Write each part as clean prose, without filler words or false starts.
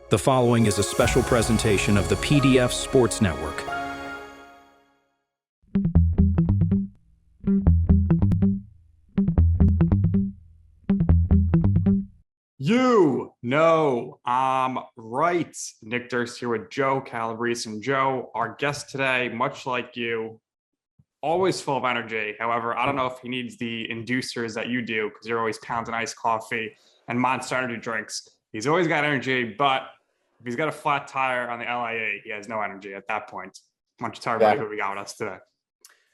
The following is a special presentation of the PDF Sports Network. You know I'm right. Nick Durst here with Joe Calabrese. And Joe, our guest today, much like you, always full of energy. However, I don't know if he needs the inducers that you do because you're always pounding iced coffee and Monster energy drinks. He's always got energy, but if he's got a flat tire on the LIE, he has no energy at that point. Why don't you tell everybody who we got with us today?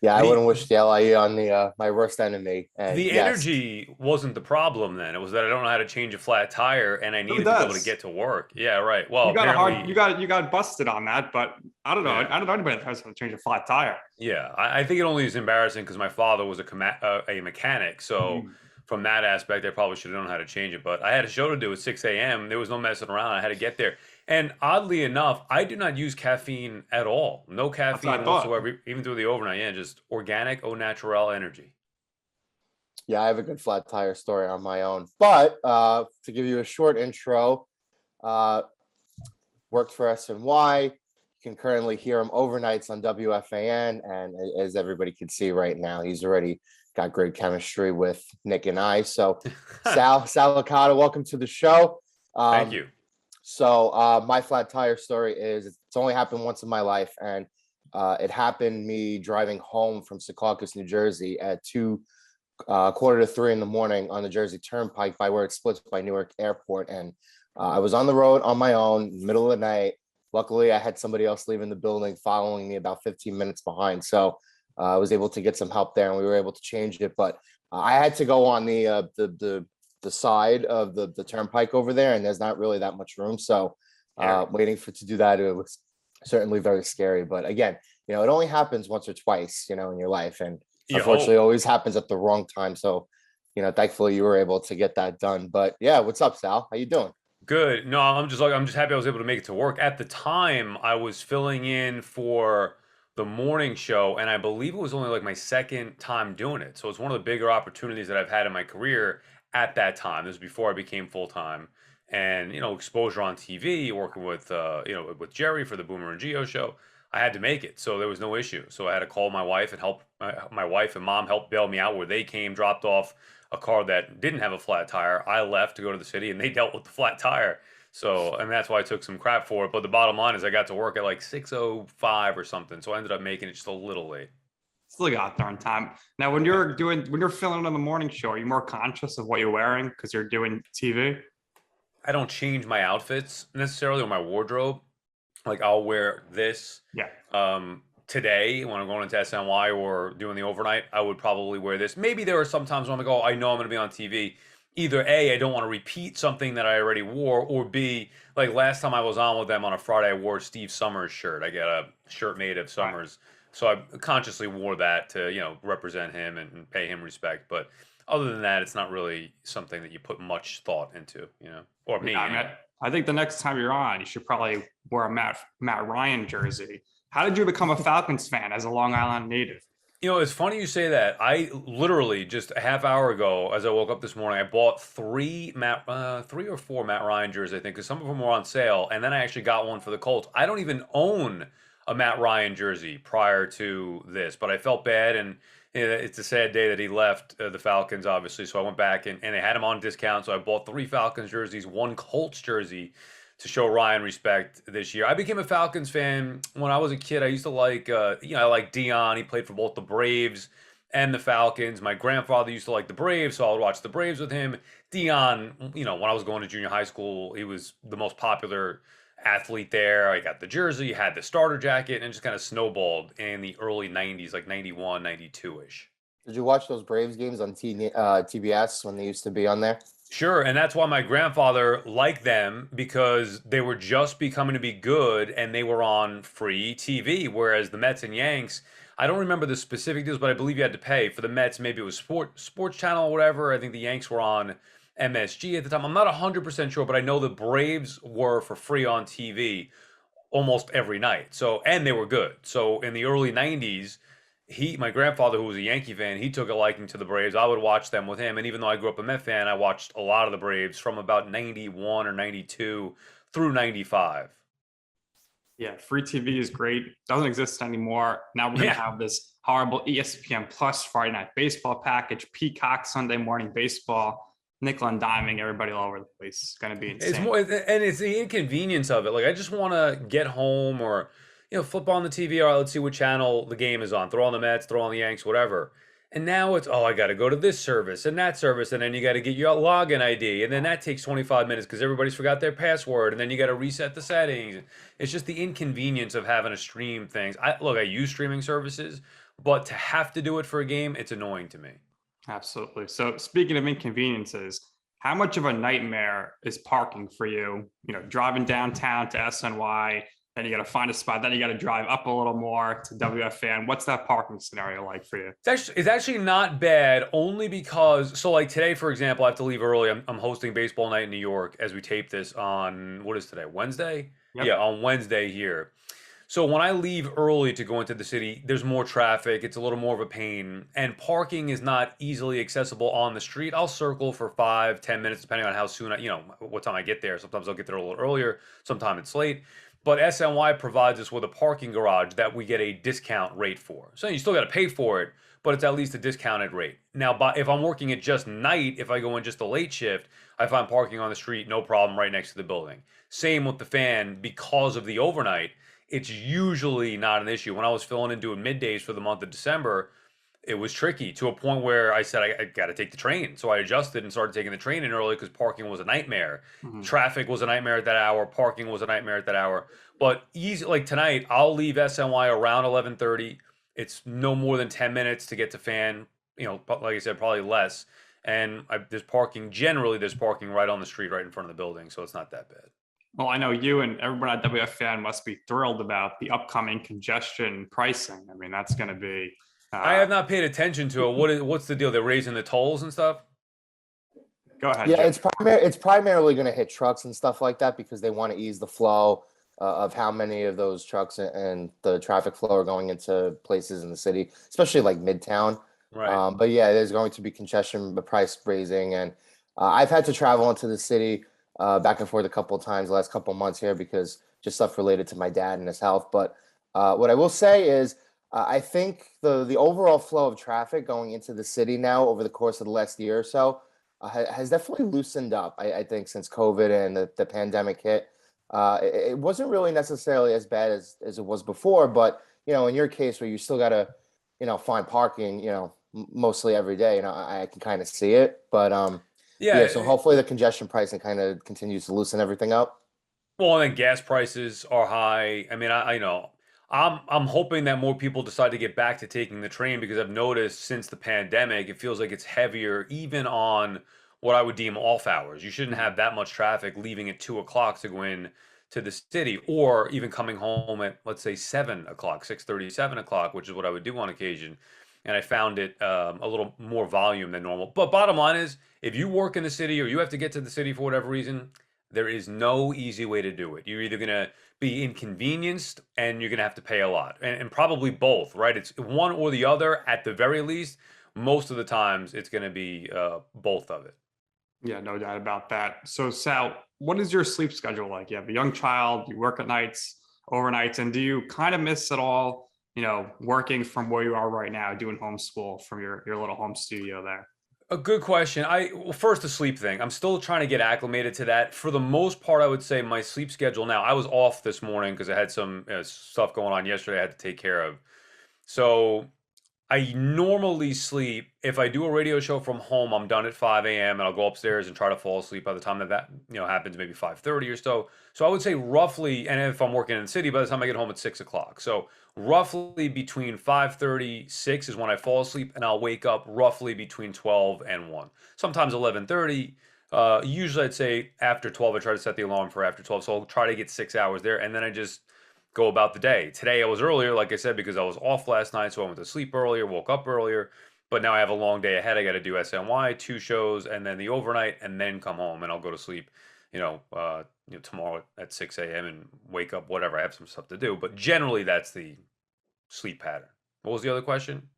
Yeah, I wouldn't wish the LIE on my worst enemy. And the energy wasn't the problem then. It was that I don't know how to change a flat tire and I needed to be able to get to work. Yeah, right. Well, you got busted on that, but I don't know. Yeah. I don't know anybody that knows how to change a flat tire. Yeah, I think it only is embarrassing because my father was a mechanic. So from that aspect, I probably should have known how to change it. But I had a show to do at 6 a.m. There was no messing around. I had to get there. And oddly enough, I do not use caffeine at all. No caffeine whatsoever, even through the overnight. Yeah, just organic, au naturel energy. Yeah, I have a good flat tire story on my own. But to give you a short intro, worked for SNY. You can currently hear him overnights on WFAN. And as everybody can see right now, he's already got great chemistry with Nick and I. So Sal Licata, welcome to the show. Thank you. So my flat tire story is it's only happened once in my life, and it happened me driving home from Secaucus, New Jersey at 2:45 in the morning on the Jersey Turnpike by where it splits by Newark Airport. And I was on the road on my own, middle of the night. Luckily, I had somebody else leaving the building following me about 15 minutes behind. So I was able to get some help there and we were able to change it. But I had to go on the side of the turnpike over there, and there's not really that much room. So waiting to do that, it was certainly very scary. But again, it only happens once or twice, in your life. And unfortunately, it always happens at the wrong time. So, thankfully you were able to get that done. But yeah, what's up, Sal? How you doing? Good. No, I'm just happy I was able to make it to work. At the time, I was filling in for the morning show, and I believe it was only like my second time doing it. So it's one of the bigger opportunities that I've had in my career at that time. This was before I became full-time, and exposure on TV, working with with Jerry for the Boomer and Geo show. I had to make it, so there was no issue. So I had to call my wife and help my wife and mom help bail me out where they came, dropped off a car that didn't have a flat tire. I left to go to the city and they dealt with the flat tire. So, and that's why I took some crap for it. But the bottom line is I got to work at like 6:05 or something. So I ended up making it just a little late. Still got there on time. Now, when you're filling in on the morning show, are you more conscious of what you're wearing because you're doing TV? I don't change my outfits necessarily or my wardrobe. Like I'll wear this. Yeah. Today, when I'm going into SNY or doing the overnight, I would probably wear this. Maybe there are some times when I'm like, oh, I know I'm going to be on TV. Either A, I don't want to repeat something that I already wore, or B, like last time I was on with them on a Friday, I wore Steve Summers' shirt. I got a shirt made of Summers. Right. So I consciously wore that to, represent him and pay him respect. But other than that, it's not really something that you put much thought into, or me. I think the next time you're on, you should probably wear a Matt Ryan jersey. How did you become a Falcons fan as a Long Island native? It's funny you say that. I literally just a half hour ago, as I woke up this morning, I bought three or four Matt Ryan jerseys, I think, because some of them were on sale. And then I actually got one for the Colts. I don't even own a Matt Ryan jersey prior to this, but I felt bad. And it's a sad day that he left the Falcons, obviously. So I went back and they had him on discount. So I bought 3 Falcons jerseys, 1 Colts jersey to show Ryan respect this year. I became a Falcons fan when I was a kid. I used to like, I like Dion. He played for both the Braves and the Falcons. My grandfather used to like the Braves, so I would watch the Braves with him. Dion, when I was going to junior high school, he was the most popular athlete there. I got the jersey, had the starter jacket, and it just kind of snowballed in the early 90s, like 91, 92-ish. Did you watch those Braves games on TBS when they used to be on there? Sure, and that's why my grandfather liked them, because they were just becoming to be good and they were on free TV, whereas the Mets and Yanks, I don't remember the specific deals, but I believe you had to pay. For the Mets, maybe it was Sports Channel or whatever. I think the Yanks were on MSG at the time. I'm not 100% sure, but I know the Braves were for free on TV almost every night. So, and they were good. So in the early 90s, my grandfather, who was a Yankee fan, he took a liking to the Braves. I would watch them with him. And even though I grew up a Met fan, I watched a lot of the Braves from about 91 or 92 through 95. Yeah, free TV is great. Doesn't exist anymore. Now we're gonna Yeah. have this horrible ESPN Plus Friday Night Baseball package, Peacock Sunday Morning Baseball, nickel and diming everybody all over the place. It's gonna be It's insane. more, and it's the inconvenience of it. Like, I just want to get home or, flip on the TV. All right, let's see what channel the game is on. Throw on the Mets, throw on the Yanks, whatever. And now it's, oh, I got to go to this service and that service, and then you got to get your login ID, and then that takes 25 minutes because everybody's forgot their password, and then you got to reset the settings. It's just the inconvenience of having to stream things. I use streaming services, but to have to do it for a game, it's annoying to me. Absolutely. So speaking of inconveniences, how much of a nightmare is parking for you? Driving downtown to SNY, then you got to find a spot, then you got to drive up a little more to WFAN. What's that parking scenario like for you? It's actually not bad, only because, so like today, for example, I have to leave early. I'm hosting baseball night in New York as we tape this on, what is today, Wednesday? Yep. Yeah, on Wednesday here. So when I leave early to go into the city, there's more traffic. It's a little more of a pain, and parking is not easily accessible on the street. I'll circle for 5, 10 minutes, depending on how soon what time I get there. Sometimes I'll get there a little earlier. Sometimes it's late. But SNY provides us with a parking garage that we get a discount rate for. So you still got to pay for it, but it's at least a discounted rate. Now, if I'm working at just night, if I go in just a late shift, I find parking on the street, no problem, right next to the building. Same with the fan, because of the overnight, it's usually not an issue. When I was filling in doing middays for the month of December, it was tricky to a point where I said, I got to take the train. So I adjusted and started taking the train in early because parking was a nightmare. Mhm. Traffic was a nightmare at that hour. Parking was a nightmare at that hour. But easy, like tonight, I'll leave SNY around 11:30. It's no more than 10 minutes to get to Fan. Like I said, probably less. And there's parking. Generally, there's parking right on the street, right in front of the building. So it's not that bad. Well, I know you and everyone at WFAN must be thrilled about the upcoming congestion pricing. I mean, that's going to be. I have not paid attention to it. What's the deal? They're raising the tolls and stuff? Go ahead, Yeah, Joe. it's primarily going to hit trucks and stuff like that because they want to ease the flow of how many of those trucks and the traffic flow are going into places in the city, especially like Midtown. Right. But yeah, there's going to be congestion, price raising, and I've had to travel into the city back and forth a couple of times the last couple of months here because just stuff related to my dad and his health. But what I will say is, I think the overall flow of traffic going into the city now over the course of the last year or so has definitely loosened up. I think since COVID and the pandemic hit, it wasn't really necessarily as bad as it was before. But in your case where you still got to find parking, mostly every day, I can kind of see it. But yeah, so hopefully the congestion pricing kind of continues to loosen everything up. Well, and then gas prices are high. I mean, I know. I'm hoping that more people decide to get back to taking the train because I've noticed since the pandemic, it feels like it's heavier even on what I would deem off hours. You shouldn't have that much traffic leaving at 2 o'clock to go in to the city, or even coming home at, let's say, 7 o'clock, 6:30, 7 o'clock, which is what I would do on occasion. And I found it a little more volume than normal. But bottom line is, if you work in the city or you have to get to the city for whatever reason, there is no easy way to do it. You're either going to be inconvenienced and you're going to have to pay a lot. And probably both, right? It's one or the other at the very least. Most of the times, it's going to be both of it. Yeah, no doubt about that. So, Sal, what is your sleep schedule like? You have a young child, you work at nights, overnights, and do you kind of miss at all, working from where you are right now, doing homeschool from your little home studio there? A good question. Well, first, the sleep thing. I'm still trying to get acclimated to that. For the most part, I would say my sleep schedule now. I was off this morning because I had some stuff going on yesterday I had to take care of. So I normally sleep. If I do a radio show from home, I'm done at 5 a.m. and I'll go upstairs and try to fall asleep by the time that happens, maybe 5:30 or so. So I would say roughly, and if I'm working in the city, by the time I get home at 6 o'clock. So roughly between 5:30, 6 is when I fall asleep, and I'll wake up roughly between 12 and 1. Sometimes 11:30. Usually I'd say after 12, I try to set the alarm for after 12. So I'll try to get 6 hours there, and then I just go about the day. Today I was earlier, like I said, because I was off last night, so I went to sleep earlier, woke up earlier. But now I have a long day ahead. I got to do SNY, 2 shows, and then the overnight, and then come home, and I'll go to sleep, tomorrow at 6 a.m. and wake up, whatever. I have some stuff to do, but generally that's the sleep pattern. What was the other question?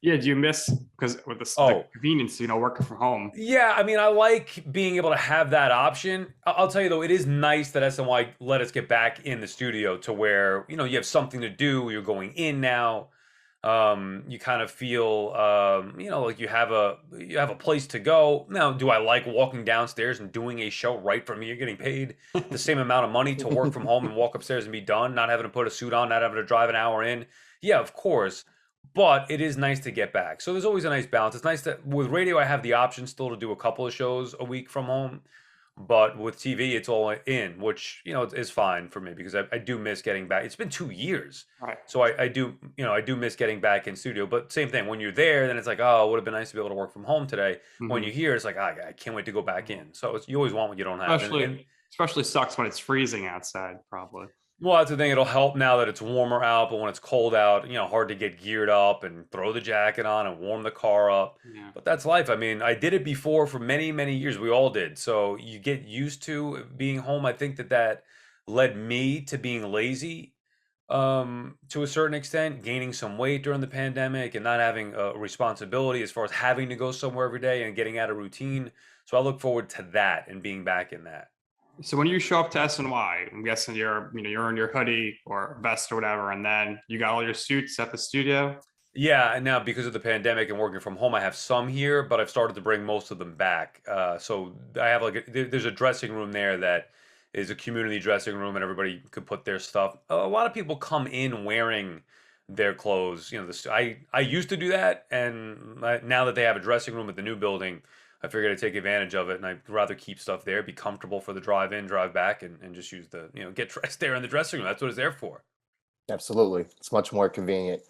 Yeah, do you miss, because with the Oh, convenience, working from home? yeah, I mean, I like being able to have that option. I'll tell you though, it is nice that SNY let us get back in the studio to where, you have something to do. You're going in now. You kind of feel, like you have a place to go. Now, do I like walking downstairs and doing a show right from here, getting paid the same amount of money to work from home and walk upstairs and be done, not having to put a suit on, not having to drive an hour in? Yeah, of course. But it is nice to get back. So there's always a nice balance. It's nice that with radio, I have the option still to do a couple of shows a week from home. But with TV, it's all in, which, is fine for me because I do miss getting back. It's been 2 years. Right. So I do miss getting back in studio. But same thing, when you're there, then it's like, oh, it would have been nice to be able to work from home today. When Mhm. you're here, it's like, I can't wait to go back in. So you always want what you don't have. Especially sucks when it's freezing outside, probably. Well, that's the thing. It'll help now that it's warmer out, but when it's cold out, hard to get geared up and throw the jacket on and warm the car up. Yeah. But that's life. I mean, I did it before for many, many years. We all did. So you get used to being home. I think that led me to being lazy, to a certain extent, gaining some weight during the pandemic and not having a responsibility as far as having to go somewhere every day and getting out of routine. So I look forward to that and being back in that. So when you show up to SNY, I'm guessing you're in your hoodie or vest or whatever, and then you got all your suits at the studio. Yeah, and now because of the pandemic and working from home, I have some here, but I've started to bring most of them back. So I have there's a dressing room there that is a community dressing room, and everybody could put their stuff. A lot of people come in wearing their clothes. I used to do that, and now that they have a dressing room at the new building, I figured I'd take advantage of it, and I'd rather keep stuff there, be comfortable for the drive in, drive back, and just use get dressed there in the dressing room. That's what it's there for. Absolutely. It's much more convenient.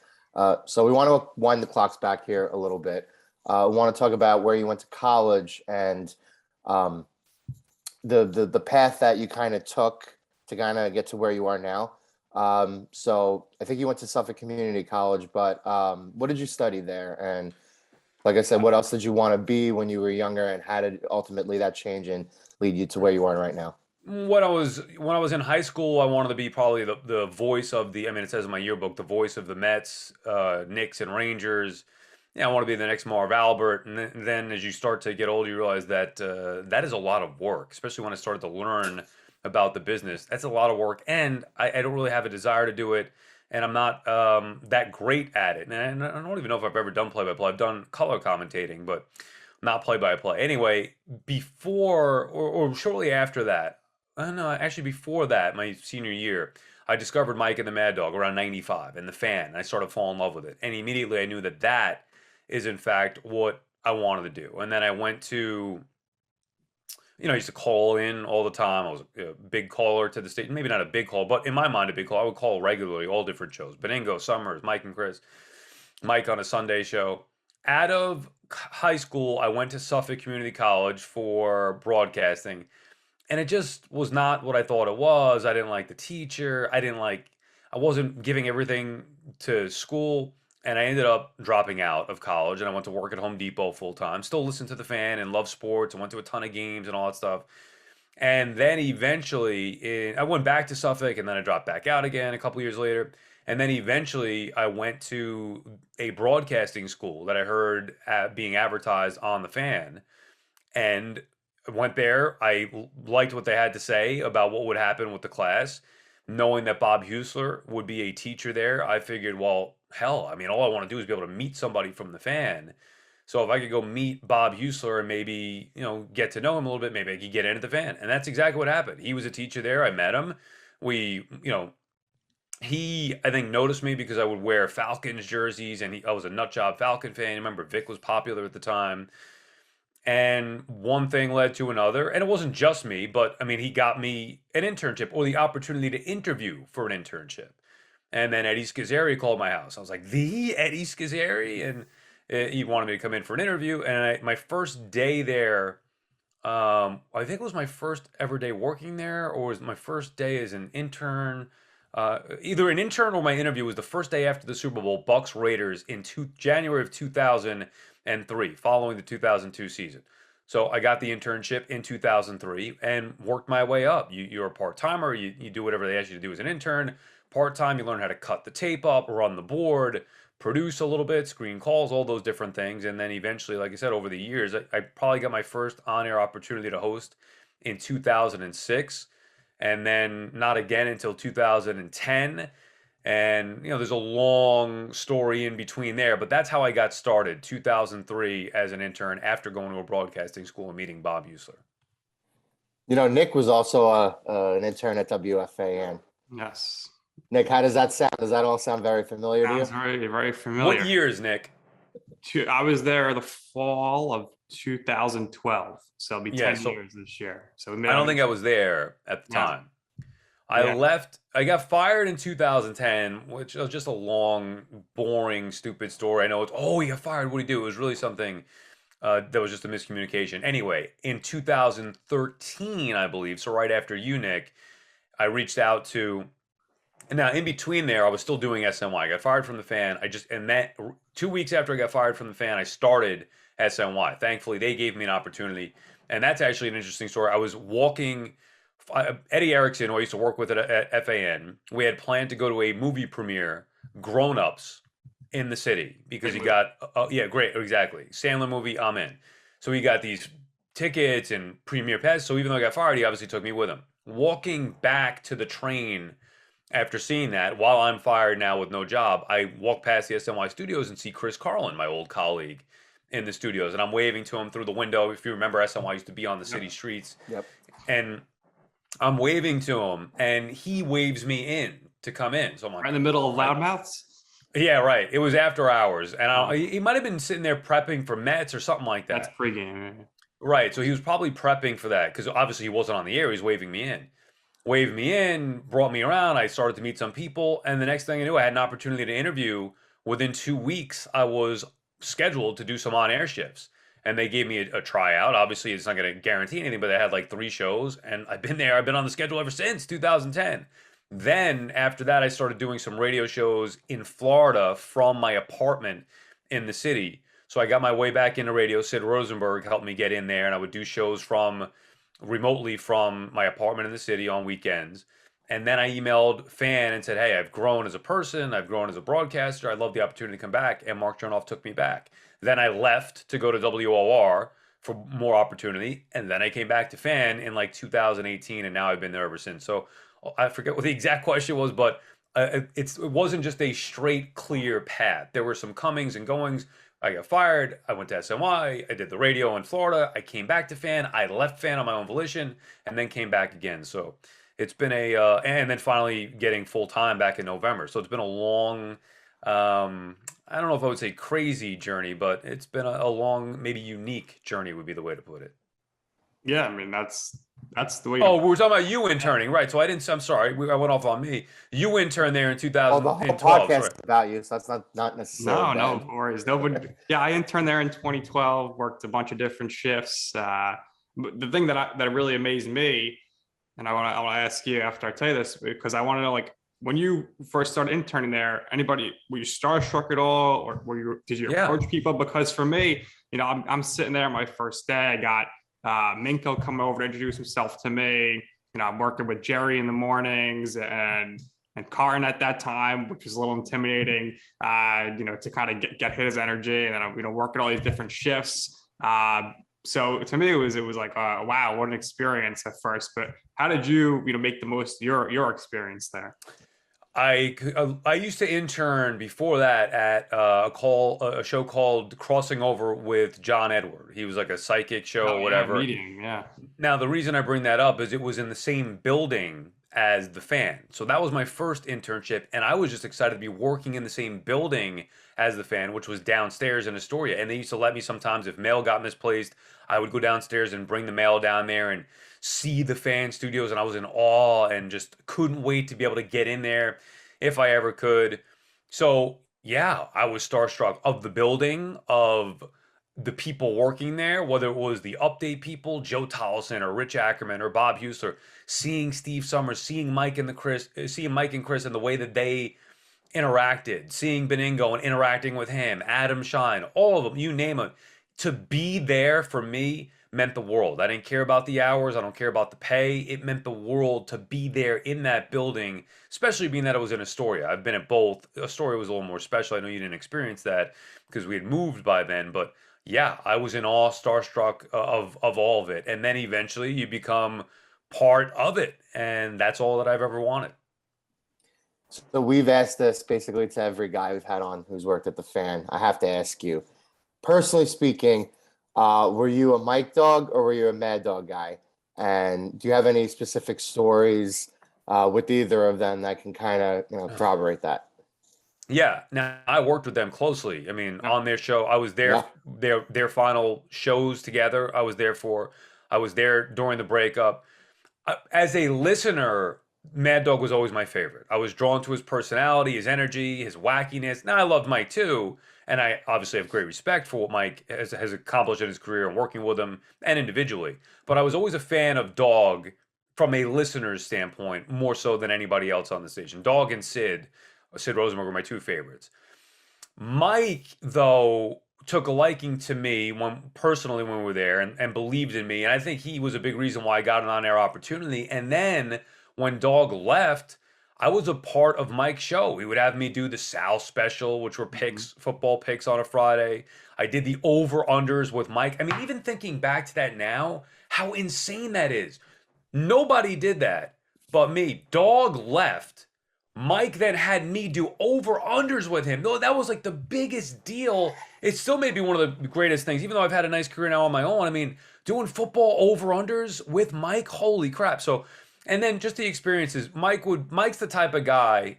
So we want to wind the clocks back here a little bit. We want to talk about where you went to college and um, the path that you kind of took to kind of get to where you are now. So I think you went to Suffolk Community College, but what did you study there? And like I said, what else did you want to be when you were younger, and how did ultimately that change and lead you to where you are right now? When I was in high school, I wanted to be probably the voice of the. I mean, it says in my yearbook, the voice of the Mets, Knicks, and Rangers. Yeah, I want to be the next Marv Albert. And then as you start to get older, you realize that that is a lot of work, especially when I started to learn about the business. That's a lot of work, and I don't really have a desire to do it, and I'm not that great at it. And I don't even know if I've ever done play-by-play. I've done color commentating, but not play-by-play. Anyway, before or shortly after that. No, actually, before that, my senior year, I discovered Mike and the Mad Dog around 95 and the fan. And I started falling in love with it. And immediately I knew that that is, in fact, what I wanted to do. And then I went to, I used to call in all the time. I was a big caller to the station. Maybe not a big call, but in my mind, a big call. I would call regularly, all different shows. Beningo, Summers, Mike and Chris, Mike on a Sunday show. Out of high school, I went to Suffolk Community College for broadcasting, and it just was not what I thought it was. I didn't like the teacher. I wasn't giving everything to school, and I ended up dropping out of college, and I went to work at Home Depot full time. Still listen to the fan and love sports and went to a ton of games and all that stuff. And then eventually, I went back to Suffolk, and then I dropped back out again a couple years later. And then eventually, I went to a broadcasting school that I heard being advertised on the fan, and I went there. I liked what they had to say about what would happen with the class. Knowing that Bob Husler would be a teacher there, I figured, well, hell, I mean, all I want to do is be able to meet somebody from the fan. So if I could go meet Bob Husler and maybe, get to know him a little bit, maybe I could get into the fan. And that's exactly what happened. He was a teacher there. I met him. We, he, I think, noticed me because I would wear Falcons jerseys, and I was a nutjob Falcon fan. Remember, Vic was popular at the time. And one thing led to another. And it wasn't just me, but I mean, he got me an internship or the opportunity to interview for an internship. And then Eddie Schizzeri called my house. I was like, the Eddie Schizzeri? And he wanted me to come in for an interview. And my first day there, I think it was my first ever day working there, or was my first day as an intern. Either an intern or my interview was the first day after the Super Bowl, Bucks Raiders in January of 2003, following the 2002 season. So I got the internship in 2003 and worked my way up. You're a part-timer, you do whatever they ask you to do as an intern. Part-time, you learn how to cut the tape up, run the board, produce a little bit, screen calls, all those different things. And then eventually, like I said, over the years, I probably got my first on-air opportunity to host in 2006, and then not again until 2010. And there's a long story in between there, but that's how I got started, 2003, as an intern after going to a broadcasting school and meeting Bob Usler. Nick was also an intern at WFAN. Yes. Nick, how does that sound? Does that all sound very familiar to you? Sounds very, very familiar. What years, Nick? I was there the fall of 2012. So it'll be 10 years this year. So I don't think I was there at the time. I left. I got fired in 2010, which was just a long, boring, stupid story. I know it's, oh, he got fired. What did he do? It was really something that was just a miscommunication. Anyway, in 2013, I believe, so right after you, Nick, I reached out to. Now, in between there, I was still doing SNY. I got fired from the fan. And that 2 weeks after I got fired from the fan, I started SNY. Thankfully, they gave me an opportunity. And that's actually an interesting story. I was walking. Eddie Erickson, who I used to work with at FAN, we had planned to go to a movie premiere, Grown Ups, in the city because he got, great, exactly. Sandler movie, I'm in. So he got these tickets and premiere pass. So even though I got fired, he obviously took me with him. Walking back to the train after seeing that, while I'm fired now with no job, I walk past the SNY studios and see Chris Carlin, my old colleague, in the studios. And I'm waving to him through the window. If you remember, SNY used to be on the city streets. Yep. And I'm waving to him, and he waves me in to come in. So I'm like, right in the middle of loudmouths? Yeah, right. It was after hours, and he might have been sitting there prepping for Mets or something like that. That's pregame. Right. So he was probably prepping for that because obviously he wasn't on the air. He was waving me in. Waved me in, brought me around. I started to meet some people, and the next thing I knew, I had an opportunity to interview. Within 2 weeks, I was scheduled to do some on-air shifts. And they gave me a tryout. Obviously, it's not going to guarantee anything, but they had like 3 shows. And I've been there. I've been on the schedule ever since 2010. Then after that, I started doing some radio shows in Florida from my apartment in the city. So I got my way back into radio. Sid Rosenberg helped me get in there. And I would do shows remotely from my apartment in the city on weekends. And then I emailed Fan and said, hey, I've grown as a person. I've grown as a broadcaster. I'd love the opportunity to come back. And Mark Chernoff took me back. Then I left to go to WOR for more opportunity. And then I came back to Fan in like 2018. And now I've been there ever since. So I forget what the exact question was, but it wasn't just a straight, clear path. There were some comings and goings. I got fired. I went to SNY. I did the radio in Florida. I came back to Fan. I left Fan on my own volition and then came back again. So it's been and then finally getting full time back in November. So it's been a long, I don't know if I would say crazy journey, but it's been a long, maybe unique journey would be the way to put it. Yeah, I mean, that's the way. Oh, we were talking about you interning, right? So I'm sorry, I went off on me. You interned there in 2012. Oh, the whole podcast is about you, so that's not necessarily No worries. Nobody. Yeah, I interned there in 2012. Worked a bunch of different shifts. But the thing that really amazed me, and I want to ask you after I tell you this, because I want to know, like, when you first started interning there, were you starstruck at all, or did you approach people? Because for me, I'm sitting there my first day. I got Minko come over to introduce himself to me. I'm working with Jerry in the mornings and Karin at that time, which was a little intimidating, to kind of get his energy. And then I'm, working all these different shifts. So to me, it was like, wow, what an experience at first. But how did you, make the most of your experience there? I used to intern before that at a show called Crossing Over with John Edward. He was like a psychic show or whatever. Meeting, yeah. Now, the reason I bring that up is it was in the same building as the Fan. So that was my first internship, and I was just excited to be working in the same building as the Fan, which was downstairs in Astoria. And they used to let me sometimes, if mail got misplaced, I would go downstairs and bring the mail down there and see the Fan studios, and I was in awe and just couldn't wait to be able to get in there if I ever could. So yeah, I was starstruck of the building, of the people working there, whether it was the update people, Joe Tolleson or Rich Ackerman or Bob Husler, seeing Steve Summers, seeing Mike and Chris and the way that they interacted, seeing Beningo and interacting with him, Adam Shine, all of them, you name it. To be there for me meant the world. I didn't care about the hours. I don't care about the pay. It meant the world to be there in that building, especially being that it was in Astoria. I've been at both. Astoria was a little more special. I know you didn't experience that because we had moved by then, but yeah, I was in awe, starstruck of all of it. And then eventually you become part of it. And that's all that I've ever wanted. So we've asked this basically to every guy we've had on who's worked at the fan. I have to ask you, personally speaking, were you a Mike Dog or were you a Mad Dog guy? And do you have any specific stories with either of them that can kind of corroborate that? Yeah, now I worked with them closely. I mean, on their show, I was there, Yeah. their final shows together. I was there during the breakup. As a listener, Mad Dog was always my favorite. I was drawn to his personality, his energy, his wackiness. Now I loved Mike too, and I obviously have great respect for what Mike has accomplished in his career and working with him and individually. But I was always a fan of Dog from a listener's standpoint, more so than anybody else on the station. Dog and Sid Rosenberg were my two favorites. Mike, though, took a liking to me personally when we were there and believed in me. And I think he was a big reason why I got an on-air opportunity. And then when Dog left, I was a part of Mike's show. He would have me do the Sal special, which were picks, football picks on a Friday. I did the over-unders with Mike. I mean, even thinking back to that now, how insane that is. Nobody did that but me. Dog left. Mike then had me do over-unders with him. No, that was like the biggest deal. It still may be one of the greatest things, even though I've had a nice career now on my own. I mean, doing football over-unders with Mike, holy crap. So, and then just the experiences. Mike's the type of guy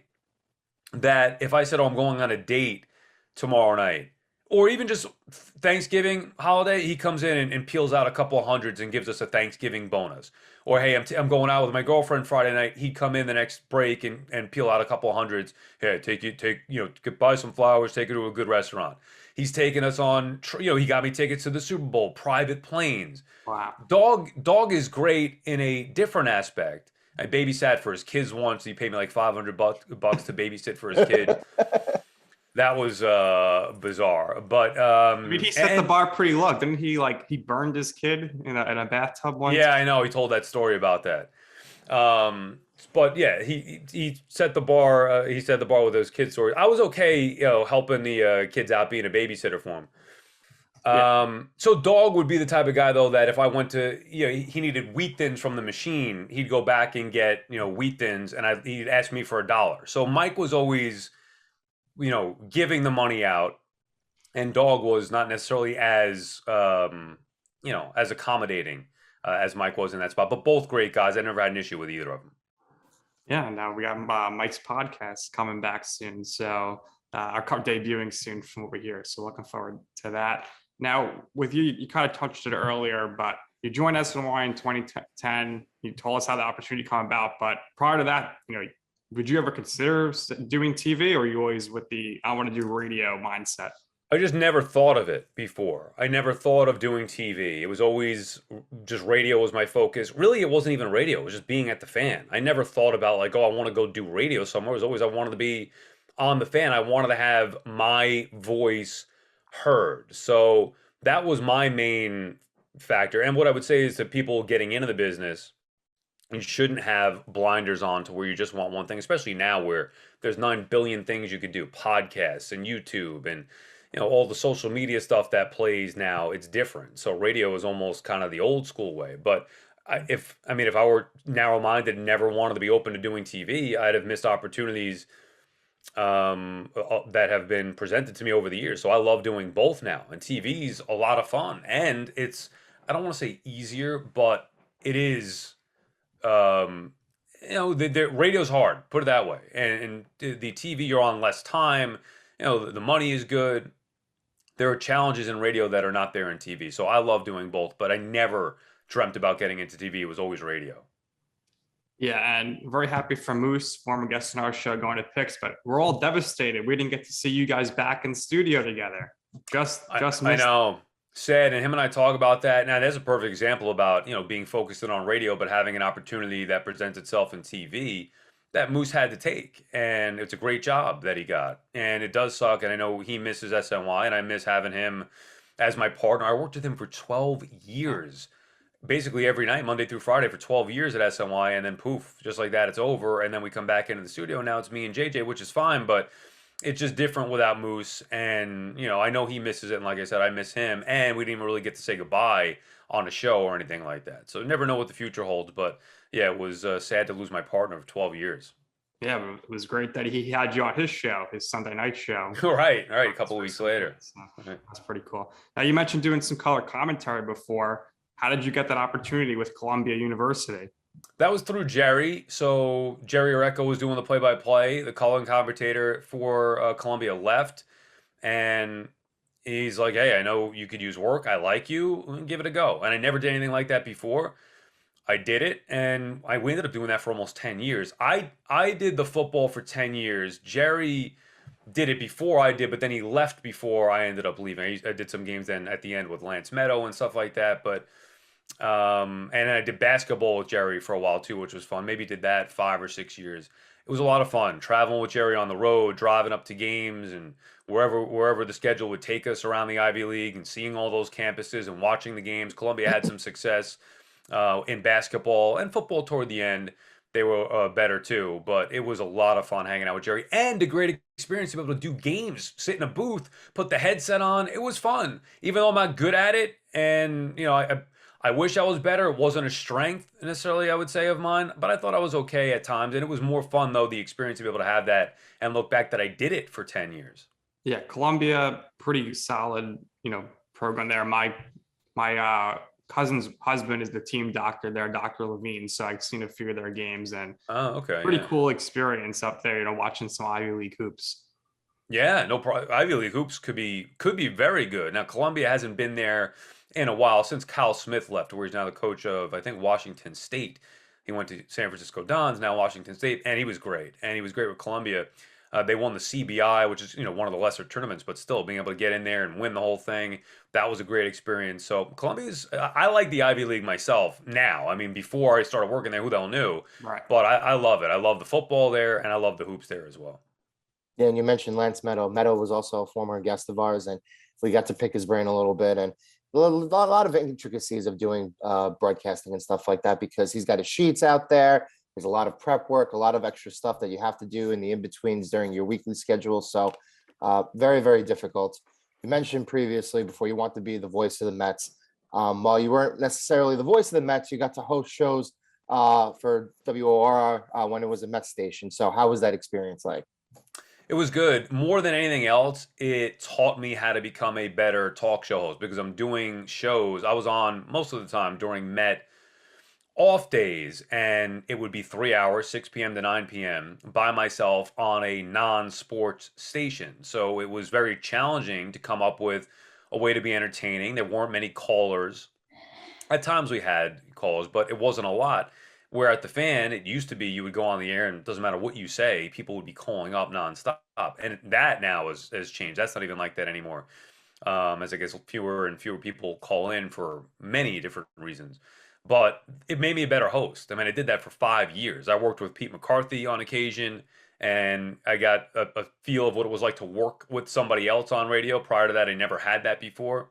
that if I said, oh, I'm going on a date tomorrow night, or even just Thanksgiving holiday, he comes in and peels out a couple of hundreds and gives us a Thanksgiving bonus. Or, hey, I'm going out with my girlfriend Friday night. He'd come in the next break and peel out a couple of hundreds. Hey, buy some flowers, take her to a good restaurant. He's taken us on, he got me tickets to the Super Bowl, private planes. Wow. Dog is great in a different aspect. I babysat for his kids once. He paid me like $500 to babysit for his kid. That was bizarre, but I mean, he set the bar pretty low. Didn't he? Like, he burned his kid in a bathtub once. Yeah, I know. He told that story about that. But yeah, he set the bar. He set the bar with those kid stories. I was okay, helping the kids out, being a babysitter for him. So Dog would be the type of guy though that if I went to, he needed wheat thins from the machine, he'd go back and get wheat thins, and he'd ask me for $1. So Mike was always giving the money out, and Dog was not necessarily as as accommodating as Mike was in that spot. But both great guys. I never had an issue with either of them. Yeah, now we got Mike's podcast coming back soon, so debuting soon from over here. So looking forward to that. Now, with you kind of touched it earlier, but you joined SNY in 2010. You told us how the opportunity came about, but prior to that, would you ever consider doing TV, or are you always with the I want to do radio mindset? I just never thought of it before. I never thought of doing TV. It was always just radio was my focus. Really, it wasn't even radio. It was just being at the fan. I never thought about like, oh, I want to go do radio somewhere. It was always I wanted to be on the fan. I wanted to have my voice heard. So that was my main factor. And what I would say is to people getting into the business, you shouldn't have blinders on to where you just want one thing, especially now where there's 9 billion things you could do, podcasts and YouTube and all the social media stuff that plays now. It's different. So radio is almost kind of the old school way. But if I were narrow-minded and never wanted to be open to doing TV, I'd have missed opportunities that have been presented to me over the years. So I love doing both now, and TV's a lot of fun, and it's, I don't want to say easier, but it is, the radio's hard, put it that way. And the TV, you're on less time, the money is good. There are challenges in radio that are not there in TV. So I love doing both, but I never dreamt about getting into TV. It was always radio. Yeah, and very happy for Moose, former guest on our show, going to picks, but we're all devastated. We didn't get to see you guys back in studio together. I know. Sad, and him and I talk about that. Now, there's a perfect example about, being focused in on radio, but having an opportunity that presents itself in TV that Moose had to take. And it's a great job that he got. And it does suck, and I know he misses SNY, and I miss having him, as my partner. I worked with him for 12 years, basically every night, Monday through Friday, for 12 years at SNY, and then poof, just like that, it's over. And then we come back into the studio. And now it's me and JJ, which is fine, but it's just different without Moose. And, I know he misses it. And like I said, I miss him. And we didn't even really get to say goodbye on a show or anything like that. So never know what the future holds. But yeah, it was sad to lose my partner of 12 years. Yeah, but it was great that he had you on his show, his Sunday night show. Right. A couple of weeks later. So that's pretty cool. Now, you mentioned doing some color commentary before. How did you get that opportunity with Columbia University? That was through Jerry. So Jerry Oreco was doing the play-by-play. The color commentator for Columbia left, and he's like, "Hey, I know you could use work. I like you. Give it a go." And I never did anything like that before. I did it, and we ended up doing that for almost 10 years. I did the football for 10 years. Jerry did it before I did, but then he left before I ended up leaving. I did some games then at the end with Lance Meadow and stuff like that. But and I did basketball with Jerry for a while too, which was fun. Maybe did that 5 or 6 years. It was a lot of fun traveling with Jerry on the road, driving up to games and wherever the schedule would take us around the Ivy League, and seeing all those campuses and watching the games. Columbia had some success in basketball and football toward the end. They were better too, but it was a lot of fun hanging out with Jerry, and a great experience to be able to do games, sit in a booth, put the headset on. It was fun, even though I'm not good at it. And I wish I was better. It wasn't a strength necessarily, I would say, of mine, but I thought I was okay at times. And it was more fun, though, the experience to be able to have that and look back that I did it for 10 years. Yeah, Columbia, pretty solid, program there. My cousin's husband is the team doctor there, Dr. Levine. So I've seen a few of their games, and Oh, okay. pretty Yeah. cool experience up there, watching some Ivy League hoops. Yeah, no problem. Ivy League hoops could be very good. Now Columbia hasn't been there in a while since Kyle Smith left, where he's now the coach of, I think, Washington State. He went to San Francisco Dons, now Washington State, and he was great. And he was great with Columbia. They won the CBI, which is one of the lesser tournaments, but still being able to get in there and win the whole thing, that was a great experience. So Columbia's, I like the Ivy League myself now. I mean, before I started working there, who the hell knew? Right. But I love it. I love the football there, and I love the hoops there as well. Yeah, and you mentioned Lance Meadow. Meadow was also a former guest of ours, and we got to pick his brain a little bit, and a lot of intricacies of doing broadcasting and stuff like that, because he's got his sheets out there. There's a lot of prep work, a lot of extra stuff that you have to do in the in-betweens during your weekly schedule. So very, very difficult. You mentioned previously, before, you want to be the voice of the Mets. While you weren't necessarily the voice of the Mets, you got to host shows for WOR when it was a Mets station. So how was that experience like? It was good. More than anything else, it taught me how to become a better talk show host, because I'm doing shows. I was on most of the time during Met off days, and it would be 3 hours, 6 p.m. to 9 p.m. by myself on a non-sports station. So it was very challenging to come up with a way to be entertaining. There weren't many callers. At times we had callers, but it wasn't a lot. Where at the Fan, it used to be you would go on the air, and it doesn't matter what you say, people would be calling up nonstop. And that now has changed. That's not even like that anymore. As I guess fewer and fewer people call in for many different reasons. But it made me a better host. I mean, I did that for 5 years. I worked with Pete McCarthy on occasion, and I got a feel of what it was like to work with somebody else on radio. Prior to that, I never had that before.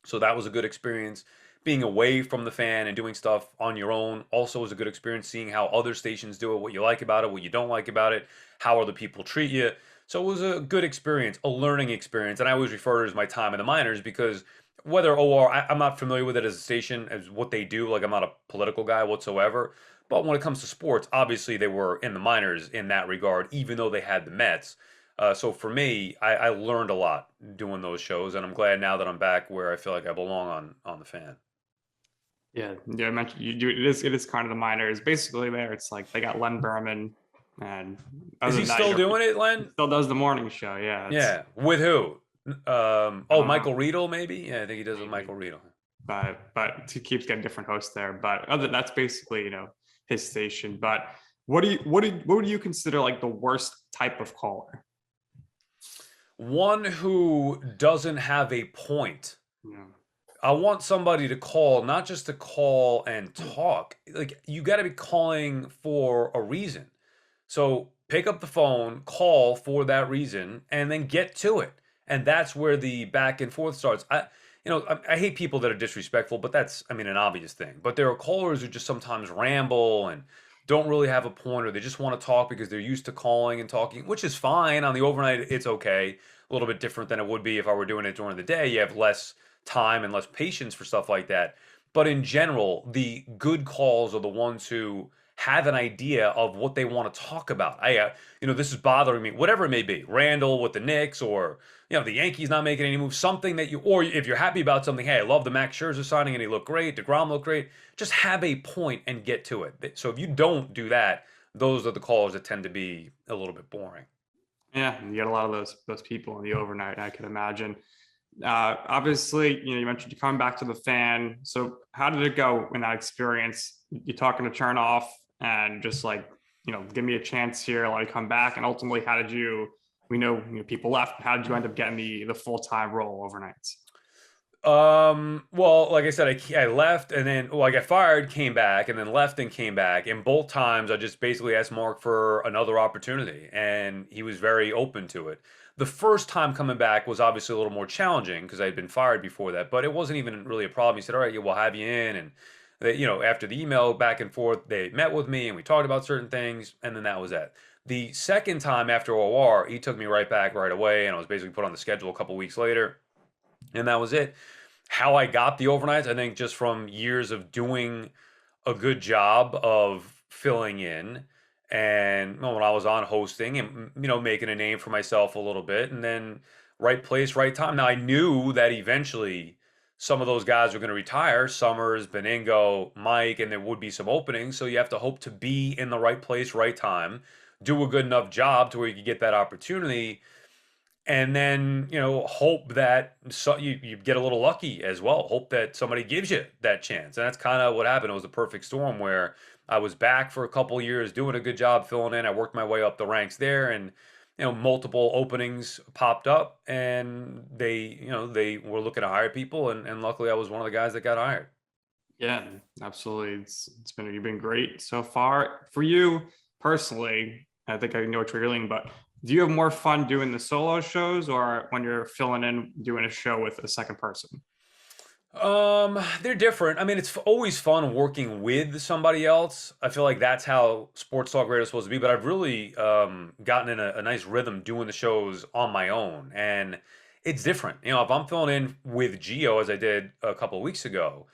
So that was a good experience. Being away from the Fan and doing stuff on your own also was a good experience, seeing how other stations do it, what you like about it, what you don't like about it, how other people treat you. So it was a good experience, a learning experience. And I always refer to it as my time in the minors, because whether OR, I'm not familiar with it as a station, as what they do. Like, I'm not a political guy whatsoever. But when it comes to sports, obviously they were in the minors in that regard, even though they had the Mets. So for me, I learned a lot doing those shows, and I'm glad now that I'm back where I feel like I belong on the Fan. Yeah, I mentioned you do. It is kind of the minors. Basically, there it's like they got Len Berman, and Is he still doing it, Len? Still does the morning show. Yeah. Yeah. With who? Michael know. Riedel, maybe. Yeah, I think he does with Michael Riedel. But he keeps getting different hosts there. But that's basically his station. But what would you consider like the worst type of caller? One who doesn't have a point. Yeah. I want somebody to call, not just to call and talk. Like, you got to be calling for a reason. So pick up the phone, call for that reason, and then get to it. And that's where the back and forth starts. I hate people that are disrespectful, but that's, I mean, an obvious thing. But there are callers who just sometimes ramble and don't really have a point, or they just want to talk because they're used to calling and talking, which is fine. On the overnight, it's okay. A little bit different than it would be if I were doing it during the day. You have less time and less patience for stuff like that. But in general, the good calls are the ones who have an idea of what they want to talk about. This is bothering me, whatever it may be. Randall with the Knicks, or the Yankees not making any moves, something that or if you're happy about something, hey, I love the Max Scherzer signing and he looked great, DeGrom looked great. Just have a point and get to it. So if you don't do that, those are the calls that tend to be a little bit boring. Yeah, you get a lot of those people in the overnight, I can imagine. Obviously, you mentioned you coming back to the fan. So how did it go in that experience? You talking to turn off and just like, give me a chance here, let me come back. And ultimately, how did we know, people left. How did you end up getting the full-time role overnight? Well, like I said, I left, and then, I got fired, came back, and then left and came back. And both times I just basically asked Mark for another opportunity, and he was very open to it. The first time coming back was obviously a little more challenging because I had been fired before that, but it wasn't even really a problem. He said, all right, yeah, we'll have you in. And after the email back and forth, they met with me and we talked about certain things, and then that was it. The second time after OR, he took me right back right away, and I was basically put on the schedule a couple weeks later, and that was it. How I got the overnights, I think just from years of doing a good job of filling in, and when I was on hosting and making a name for myself a little bit, and then right place, right time. Now I knew that eventually some of those guys were going to retire, Summers, Beningo, Mike, and there would be some openings. So you have to hope to be in the right place, right time, do a good enough job to where you can get that opportunity, and then hope that you get a little lucky as well. Hope that somebody gives you that chance, and that's kind of what happened. It was a perfect storm where I was back for a couple years doing a good job filling in. I worked my way up the ranks there, and multiple openings popped up, and they were looking to hire people, and luckily I was one of the guys that got hired. Yeah, absolutely. You've been great so far. For you personally, I think I know what you're feeling, but do you have more fun doing the solo shows or when you're filling in doing a show with a second person? They're different. I mean, it's always fun working with somebody else. I feel like that's how sports talk radio is supposed to be. But I've really gotten in a nice rhythm doing the shows on my own, and it's different. If I'm filling in with Gio as I did a couple of weeks ago,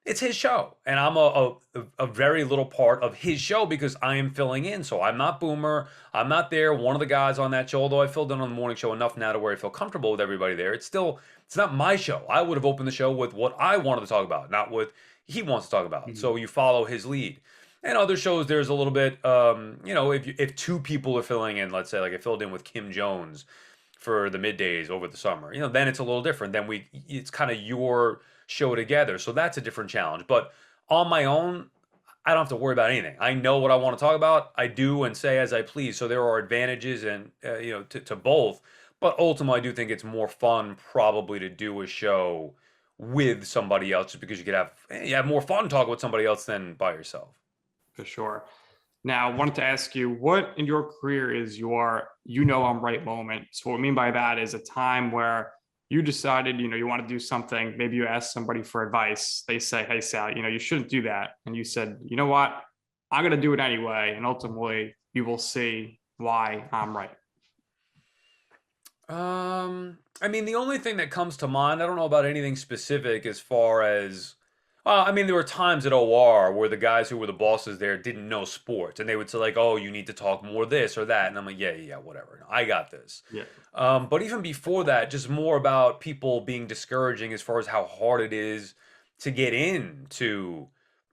it's his show, and I'm a very little part of his show because I am filling in. So I'm not Boomer. I'm not there. One of the guys on that show, although I filled in on the morning show enough now to where I feel comfortable with everybody there. It's not my show. I would have opened the show with what I wanted to talk about, not what he wants to talk about. Mhm. So you follow his lead. And other shows, there's a little bit, if two people are filling in, let's say, like I filled in with Kim Jones for the middays over the summer, then it's a little different. Then it's kind of your show together. So that's a different challenge. But on my own, I don't have to worry about anything. I know what I want to talk about. I do and say as I please. So there are advantages and to both. But ultimately, I do think it's more fun probably to do a show with somebody else, just because you have more fun talking with somebody else than by yourself. For sure. Now, I wanted to ask you, what in your career is your I'm right moment? So what I mean by that is a time where you decided, you want to do something. Maybe you ask somebody for advice. They say, hey, Sal, you shouldn't do that. And you said, you know what? I'm going to do it anyway. And ultimately, you will see why I'm right. I mean, the only thing that comes to mind, I don't know about anything specific as far as, well, I mean, there were times at OR where the guys who were the bosses there didn't know sports, and they would say like, "Oh, you need to talk more this or that," and I'm like, "Yeah, whatever. I got this." Yeah. But even before that, just more about people being discouraging as far as how hard it is to get into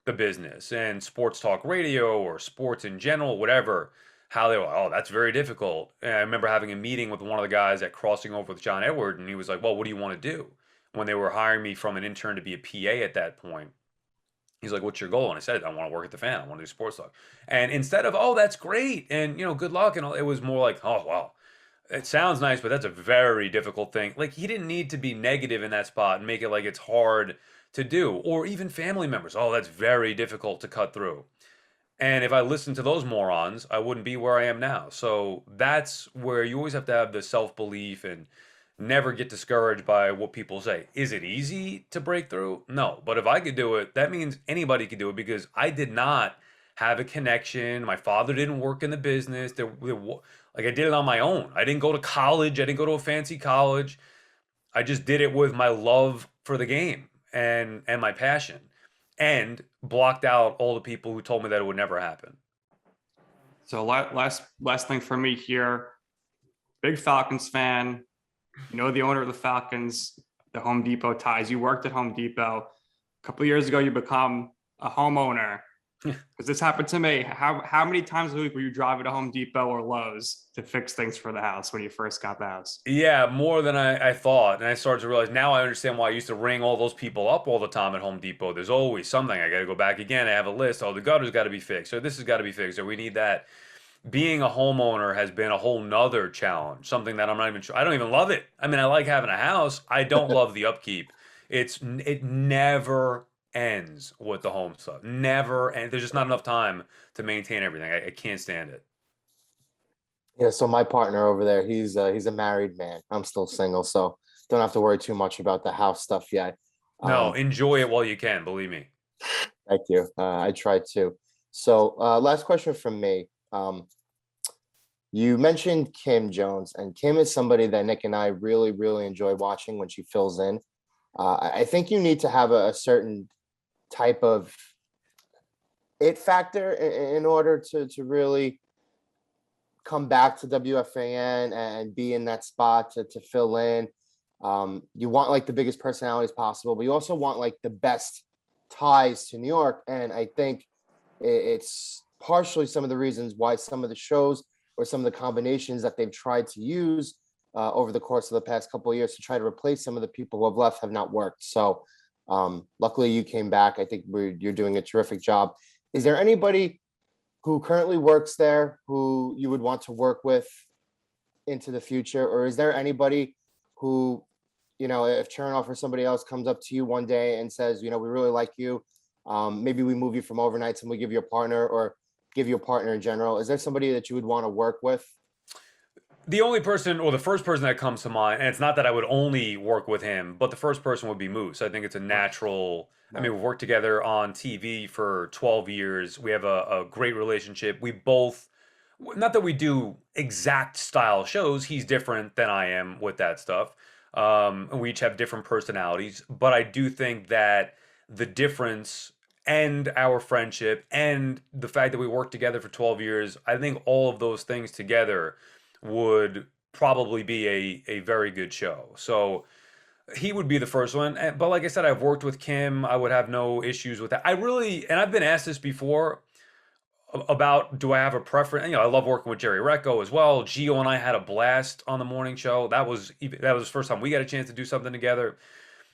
the business and sports talk radio or sports in general, whatever. How they were, oh, that's very difficult. And I remember having a meeting with one of the guys at Crossing Over with John Edward, and he was like, "Well, what do you want to do?" When they were hiring me from an intern to be a PA at that point, he's like, "What's your goal?" And I said, "I want to work at the fan. I want to do sports talk." And instead of, "Oh, that's great," and good luck, and all, it was more like, "Oh, wow, it sounds nice, but that's a very difficult thing." Like, he didn't need to be negative in that spot and make it like it's hard to do. Or even family members, "Oh, that's very difficult to cut through." And if I listened to those morons, I wouldn't be where I am now. So that's where you always have to have the self belief and never get discouraged by what people say. Is it easy to break through? No. But if I could do it, that means anybody could do it because I did not have a connection. My father didn't work in the business. Like I did it on my own. I didn't go to college. I didn't go to a fancy college. I just did it with my love for the game and my passion and blocked out all the people who told me that it would never happen. So last thing for me here, big Falcons fan, you know the owner of the Falcons, the Home Depot ties. You worked at Home Depot. A couple of years ago, you become a homeowner. Because this happened to me. How many times a week were you driving to Home Depot or Lowe's to fix things for the house when you first got the house? Yeah, more than I thought. And I started to realize now I understand why I used to ring all those people up all the time at Home Depot. There's always something. I got to go back again. I have a list. Oh, the gutter's got to be fixed. Or this has got to be fixed. Or we need that. Being a homeowner has been a whole nother challenge, something that I'm not even sure. I don't even love it. I mean, I like having a house. I don't love the upkeep. It never ends with the home stuff. Never, and there's just not enough time to maintain everything. I can't stand it. Yeah, so my partner over there, he's a married man. I'm still single, so don't have to worry too much about the house stuff yet. No, enjoy it while you can. Believe me. Thank you. I try to. So last question from me. You mentioned Kim Jones, and Kim is somebody that Nick and I really, really enjoy watching when she fills in. I think you need to have a certain type of it factor in order to really come back to WFAN and be in that spot to fill in. You want like the biggest personalities possible, but you also want like the best ties to New York. And I think it's partially some of the reasons why some of the shows or some of the combinations that they've tried to use over the course of the past couple of years to try to replace some of the people who have left have not worked. So luckily you came back. I think you're doing a terrific job. Is there anybody who currently works there who you would want to work with into the future? Or is there anybody who, you know, if Chernoff or somebody else comes up to you one day and says, you know, we really like you, maybe we move you from overnights and we give you a partner or give you a partner in general. Is there somebody that you would want to work with? The only person, or the first person that comes to mind, and it's not that I would only work with him, but the first person would be Moose. I think it's a natural. I mean, we've worked together on TV for 12 years. We have a great relationship. We both, not that we do exact style shows, he's different than I am with that stuff. And we each have different personalities, but I do think that the difference and our friendship and the fact that we worked together for 12 years, I think all of those things together would probably be a very good show. So he would be the first one. But like I said, I've worked with Kim. I would have no issues with that. I really, and I've been asked this before about do I have a preference? You know, I love working with Jerry Recco as well. Gio and I had a blast on the morning show. That was the first time we got a chance to do something together.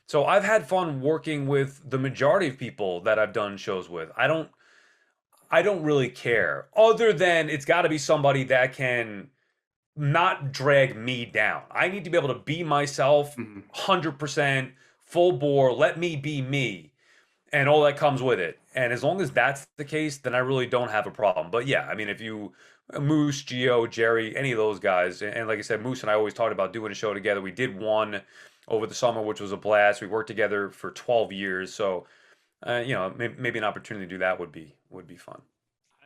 So I've had fun working with the majority of people that I've done shows with. I don't really care, other than it's got to be somebody that can not drag me down. I need to be able to be myself 100% full bore, let me be me, and all that comes with it. And as long as that's the case, then I really don't have a problem. But yeah, I mean, if you, Moose, Gio, Jerry, any of those guys, and like I said, Moose and I always talked about doing a show together. We did one over the summer, which was a blast. We worked together for 12 years. So, you know, maybe an opportunity to do that would be fun.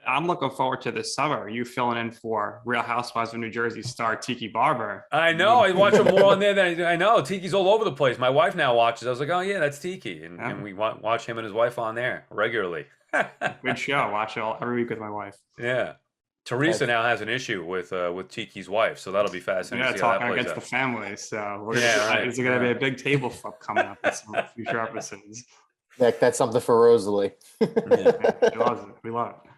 I'm looking forward to this summer. You filling in for Real Housewives of New Jersey star Tiki Barber. I know. I watch him more on there than I know. Tiki's all over the place. My wife now watches. I was like, oh yeah, that's Tiki, and we watch him and his wife on there regularly. Good show. Watch it every week with my wife. Yeah. Teresa now has an issue with Tiki's wife, so that'll be fascinating. Yeah, talking against the family. So it's going to be a big table flip coming up in some future episodes. That's something for Rosalie. She loves it. We love it.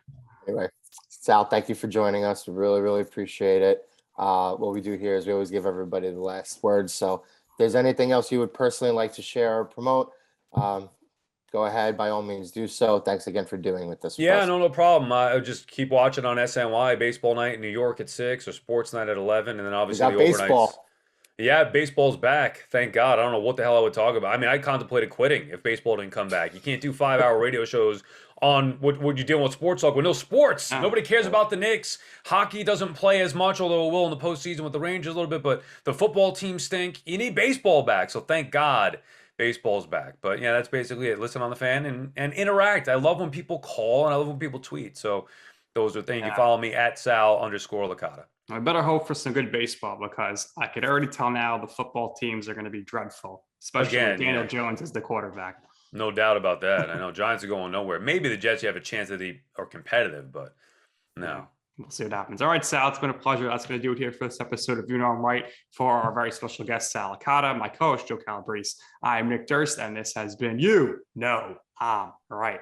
Anyway, Sal, thank you for joining us. We really, really appreciate it. What we do here is we always give everybody the last word. So if there's anything else you would personally like to share or promote, go ahead, by all means do so. Thanks again for doing with this. Yeah, no problem. I just keep watching on SNY, baseball night in New York at 6 or sports night at 11. And then obviously the overnights. Yeah, baseball's back. Thank God. I don't know what the hell I would talk about. I mean, I contemplated quitting if baseball didn't come back. You can't do 5-hour radio shows on what you're dealing with sports talk with no sports. Oh, Nobody cares yeah. about the Knicks. Hockey doesn't play as much, although it will in the postseason with the Rangers a little bit, but the football teams stink. You need baseball back. So thank God baseball's back. But yeah, that's basically it. Listen on the fan and interact. I love when people call and I love when people tweet. So those are things. You yeah. follow me at Sal_Licata. I better hope for some good baseball because I could already tell now the football teams are going to be dreadful, especially Again, with Daniel yeah. Jones as the quarterback. No doubt about that. I know Giants are going nowhere. Maybe the Jets, you have a chance that they are competitive, but no. We'll see what happens. All right, Sal, it's been a pleasure. That's going to do it here for this episode of You Know I'm Right for our very special guest, Sal Licata, my co-host, Joe Calabrese. I'm Nick Durst, and this has been You Know I'm Right.